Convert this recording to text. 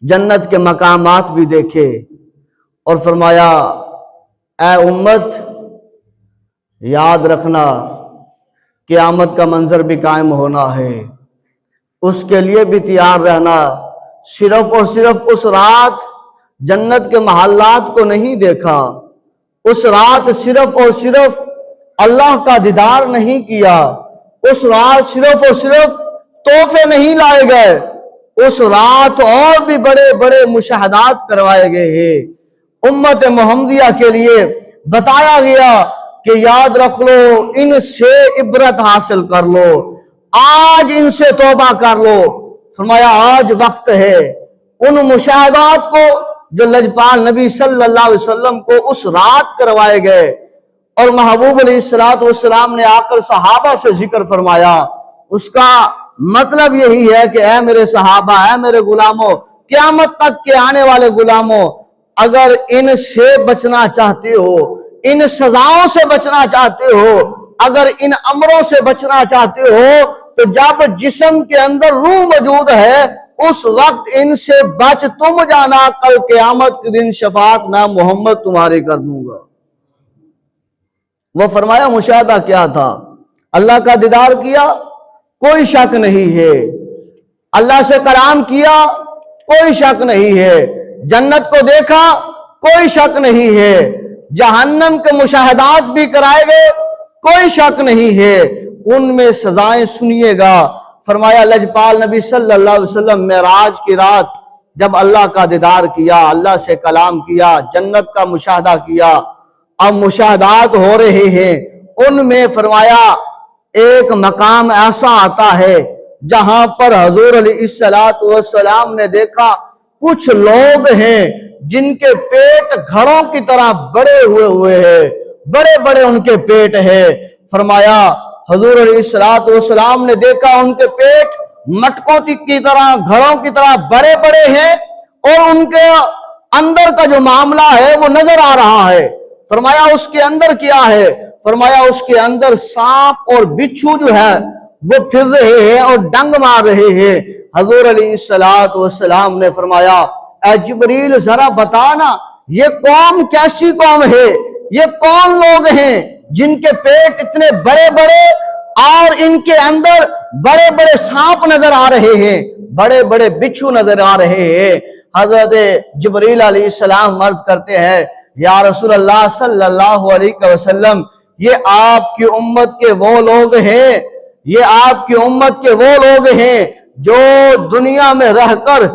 جنت کے مقامات بھی دیکھے اور فرمایا اے امت یاد رکھنا قیامت کا منظر بھی قائم ہونا ہے، اس کے لیے بھی تیار رہنا۔ صرف اور صرف اس رات جنت کے محلات کو نہیں دیکھا، اس رات صرف اور صرف اللہ کا دیدار نہیں کیا، اس رات صرف اور صرف تحفے نہیں لائے گئے، اس رات اور بھی بڑے بڑے مشاہدات کروائے گئے ہیں۔ امت محمدیہ کے لیے بتایا گیا کہ یاد رکھ لو، ان سے عبرت حاصل کر لو، آج ان سے توبہ کر لو۔ فرمایا آج وقت ہے ان مشاہدات کو جو لجپال نبی صلی اللہ علیہ وسلم کو اس رات کروائے گئے، اور محبوب علیہ السلام نے آ کر صحابہ سے ذکر فرمایا۔ اس کا مطلب یہی ہے کہ اے میرے صحابہ، اے میرے غلاموں، قیامت تک کے آنے والے غلاموں، اگر ان سے بچنا چاہتے ہو، ان سزاؤں سے بچنا چاہتے ہو، اگر ان امروں سے بچنا چاہتے ہو، تو جب جسم کے اندر روح موجود ہے اس وقت ان سے بچ تم جانا، کل قیامت کے دن شفاعت میں محمد تمہاری کر دوں گا۔ وہ فرمایا مشاہدہ کیا تھا؟ اللہ کا دیدار کیا، کوئی شک نہیں ہے، اللہ سے کلام کیا، کوئی شک نہیں ہے، جنت کو دیکھا، کوئی شک نہیں ہے، جہنم کے مشاہدات بھی کرائے گئے، کوئی شک نہیں ہے، ان میں سزائیں سنیے گا۔ فرمایا لجپال نبی صلی اللہ علیہ وسلم معراج کی رات جب اللہ کا دیدار کیا، اللہ سے کلام کیا، جنت کا مشاہدہ کیا، اب مشاہدات ہو رہے ہیں، ان میں فرمایا ایک مقام ایسا آتا ہے جہاں پر حضور علیہ السلام نے دیکھا کچھ لوگ ہیں جن کے پیٹ گھڑوں کی طرح بڑے ہوئے ہیں، بڑے بڑے ان کے پیٹ ہیں۔ فرمایا حضور علیہ السلام نے دیکھا ان کے پیٹ مٹکوں کی طرح، گھڑوں کی طرح بڑے بڑے ہیں، اور ان کے اندر کا جو معاملہ ہے وہ نظر آ رہا ہے۔ فرمایا اس کے اندر کیا ہے؟ فرمایا اس کے اندر سانپ اور بچھو جو ہے وہ پھر رہے ہیں اور ڈنگ مار رہے ہیں۔ حضور علیہ السلام نے فرمایا اے جبریل ذرا بتانا یہ قوم کیسی قوم ہے، یہ کون لوگ ہیں جن کے پیٹ اتنے بڑے بڑے اور ان کے اندر بڑے بڑے سانپ نظر آ رہے ہیں، بڑے بڑے بچھو نظر آ رہے ہیں۔ حضرت جبریل علیہ السلام عرض کرتے ہیں یا رسول اللہ صلی اللہ علیہ وسلم، یہ آپ کی امت کے وہ لوگ ہیں، یہ آپ کی امت کے وہ لوگ ہیں جو دنیا میں رہ کر